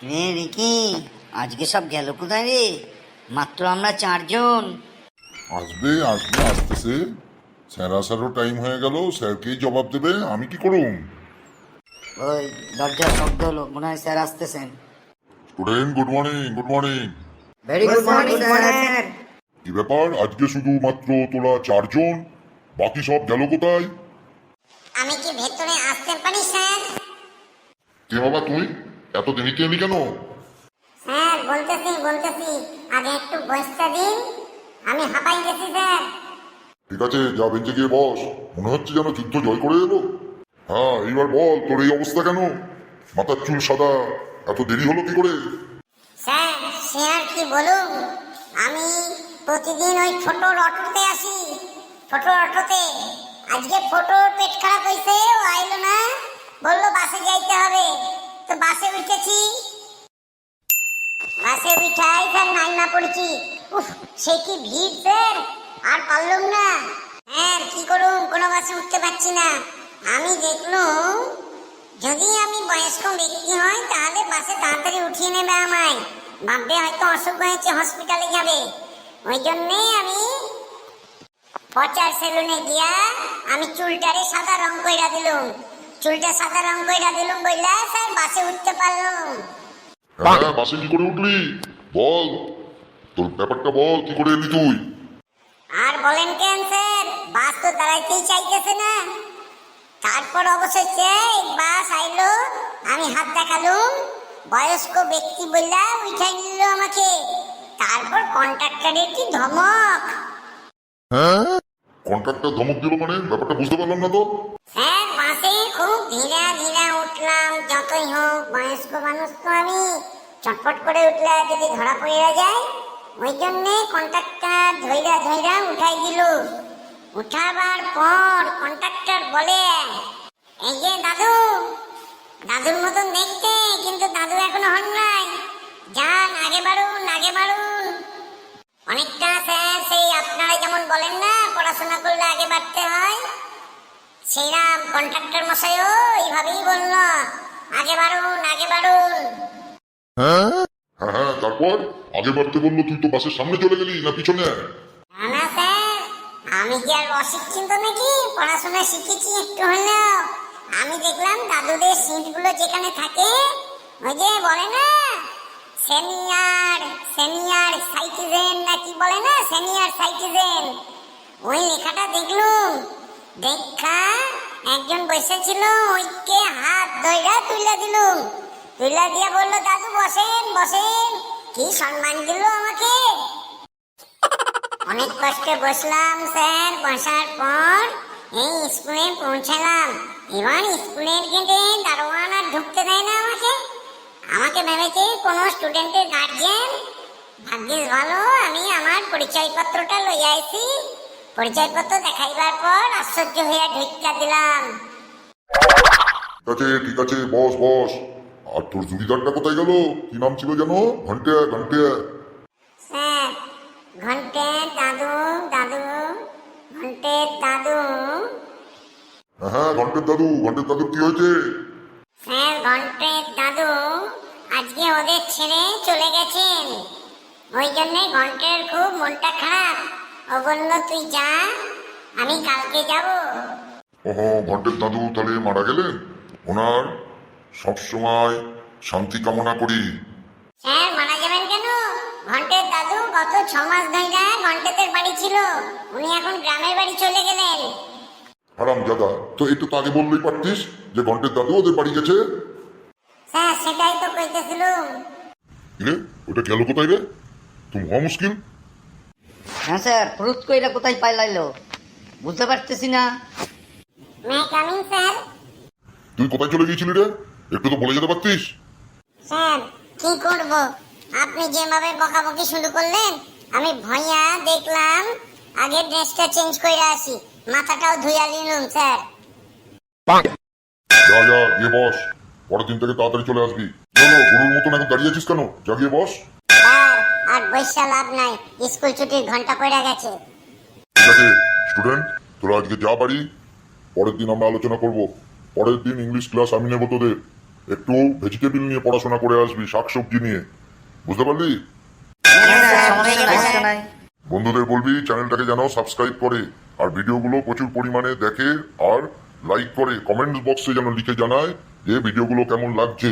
রে রিকি, আজকে সব গেল কোথায় রে? মাত্র আমরা 4 জন। আসবে আসবে আসতেছে। স্যার আসারও টাইম হয়ে গেল, স্যারকেই জবাব দেবে, আমি কি করুম? ওই দরজার শব্দ হলো, মনে হয় স্যার আসতেছেন। Student, good morning, good morning. Very good morning sir. কি ব্যাপার, আজকে শুধুমাত্র তোরা 4 জন, বাকি সব গেল কোথায়? আমি কি ভেতরে আসতে পারি স্যার? কে বাবা তুই? এত দেরিতে এলি কেন? স্যার বলতেছি আগে একটু বসতে দিন, আমি হাঁপাই গেছি স্যার। ঠিক আছে, যা বেঞ্চে গিয়ে বস। মনে হচ্ছে যেন যুদ্ধ জয় করে এলো। হ্যাঁ, এইবার বল, তোর এই অবস্থা কেন? মাথার চুল সাদা, এত দেরি হলো কি করে? স্যার সে আর কি বলুন, আমি প্রতিদিন ওই ছোটর অটোতে আসি, ছোটর অটোতে। আজকে ফটোর পেট খারাপ হয়েছে, ও আইলো না, বললো বাসে যাইতে হবে, তো বাসে উঠেছি। বাসে উঠাই স্যার নাইমা পড়েছি। উফ, সে কি ভিড় স্যার, আর পারলাম না। হ্যাঁ কি করুন, কোনো বাসে উঠতে পারছি না। আমি দেখলুম যদি আমি বয়স্ক ব্যক্তি হয় তাহলে বাসে তাড়াতাড়ি উঠিয়ে নেবে আমায়, ভাববে হয়তো অসুখ হয়েছে, হসপিটালে যাবে। ওই জন্যে আমি পচার সেলুনে গিয়া আমি চুলটারে সাদা রং কইরা দিলুম, চুলটা সাদা রং কইরা দিলুম বইলা স্যার বাসে উঠতে পারলাম। হ্যাঁ, বাসে কি করে উঠলি বল, তোর ব্যাপারটা বল, কি করে এলি তুই? আর বলেন কেন স্যার, বাস তো দাঁড়াইতেই চাইতেছে না। তারপর অবশেষে বাস আইলো, আমি হাত দেখালুম, বয়স্ক ব্যক্তি বললা উঠাই নিল আমাকে। তারপর কন্ট্রাক্টরের কি ধমক! কন্ট্রাক্টর ধমক দিল মানে? ব্যাপারটা বুঝতে পারলাম না তো। স্যার বাসে খুব ধীরে ধীরে উঠলাম, যতই হোক বয়স্ক মানুষ তো আমি, চটপট করে উঠলে যদি ধরা পড়ে যায়, ওই জন্যে কন্ট্রাক্টর ধৈরা উঠাই দিল। উঠাবার পর কন্ট্রাক্টর বলে, এই যে দাদু, দাদুর মতন দেখতে, কিন্তু দাদু এখনো হন নাই, যান আগে বাড়ুন আগে বাড়ুন। অনেকটা স্যার সেই আপনারা যেমন বলেন না পড়াশোনা করলে আগে বাড়তে হয়, সেইরাম কন্ট্রাক্টর মশাইও এইভাবেই বলল, আগে বাড়ুন আগে বাড়ুন। হ্যাঁ হ্যাঁ, তারপর আগে বাড়তে বললো, তুই তো বাসের সামনে চলে গেলি না পিছনে? না না স্যার, আমি কি আর অশিক্ষিত নাকি, পড়াশোনা শিখেছি একটু হলেও। আমি দেখলাম দাদুদের সিটগুলো যেখানে থাকে, ওই যে বলে না সিনিয়র সিনিয়র সাইটিজেন না কি বলে না, সিনিয়র সাইটিজেন, ওই লেখাটা দেখলুম। দেখা একজন বসেছিল, ওইকে হাত ধইরা তুলে দিলুম, তুলে দিয়ে বললো দাদু বসেন বসেন, কি সম্মান দিল আমাকে। অনেক কষ্টে বসলাম স্যার, বসার পর এই স্কুলে পৌঁছালাম। এবার স্কুলের গেটে দারোয়ান আর ঢুকতে দেয় না আমাকে। আমাকে ভেবেছে কোনো স্টুডেন্টের গার্জিয়ান। ভাগ্যিস ভালো আমি আমার পরিচয়পত্রটা লইয়া আইছি, পরিচয়পত্র দেখাইবার পর আশ্চর্য হইয়া ঢুকা দিলাম। ঠিক আছে, বস বস। আর তোর জুড়িদারটা কোথায় গেল? কি নাম ছিল যেন? ঘন্টে ঘন্টে। স্যার ঘন্টে দাদু, দাদু ঘন্টে দাদু। হ্যাঁ, ঘন্টের দাদু, ঘন্টের দাদুর কি হয়েছে? স্যার ঘন্টের দাদু আজকে ওদের ছেড়ে চলে গেছেন, ওই জন্যে ঘন্টের খুব মনটা খারাপ। ও বলল তুই যা, আমি কালকে যাব। ওহো, ঘন্টের দাদু তাহলে মারা গেলেন? ওনার সবসময় শান্তি কামনা করি। স্যার মারা যাবেন কেন? ঘন্টের দাদু গত 6 মাস ধরে ঘন্টেদের বাড়ি ছিল, উনি এখন গ্রামের বাড়ি চলে গেলেন। হারাম জাদা, তো একটু তো আগে বললেই পারতিস যে ঘন্টের দাদু ওদের বাড়ি গেছে। স্যার সেটাই তো কইতেছিলুম। রে, ওটা গেল কোথায় রে? তুমি হওয়া মুশকিল। হ্যাঁ স্যার, ফুরুত কইরা কোথায় পাইলাইলো বুঝতে পারতেছি না। মে কামিং স্যার? তুই কোথায় চলে গিয়েছিলি রে? একটু তো বলে যেতে পারতিস। স্যার কি করব, আপনি যেভাবে বকাবকি শুরু করলেন, আমি ভইয়া দেখলাম আগে ড্রেসটা চেঞ্জ কইরা আসি, মাথাটাও ধুইয়া নিলাম স্যার। যা যা গিয়ে বস, পরের দিন থেকে তাড়াতাড়ি চলে আসবি। চলো, গরুর মতন এখন দাঁড়িয়ে আছিস কেন? যা গিয়ে বস। স্যার আর বৈশা লাভ নাই, স্কুল ছুটির ঘন্টা পড়ে গেছে। ঠিক আছে স্টুডেন্ট, তোরা আজকে যা বাড়ি, পরের দিন আমরা আলোচনা করব। পরের দিন ইংলিশ ক্লাস আমি নেবো তোদের। একটু ভেজিটেবল নিয়ে পড়াশোনা করে আসবি, শাকসবজি নিয়ে, বুঝতে পারলি? হ্যাঁ স্যার, সমস্যা নাই। বন্ধুদের বলবি চ্যানেলটাকে যেন সাবস্ক্রাইব করে, আর ভিডিওগুলো প্রচুর পরিমাণে দেখে আর লাইক করে, কমেন্টস বক্সে যেন লিখে জানায় যে ভিডিওগুলো কেমন লাগছে।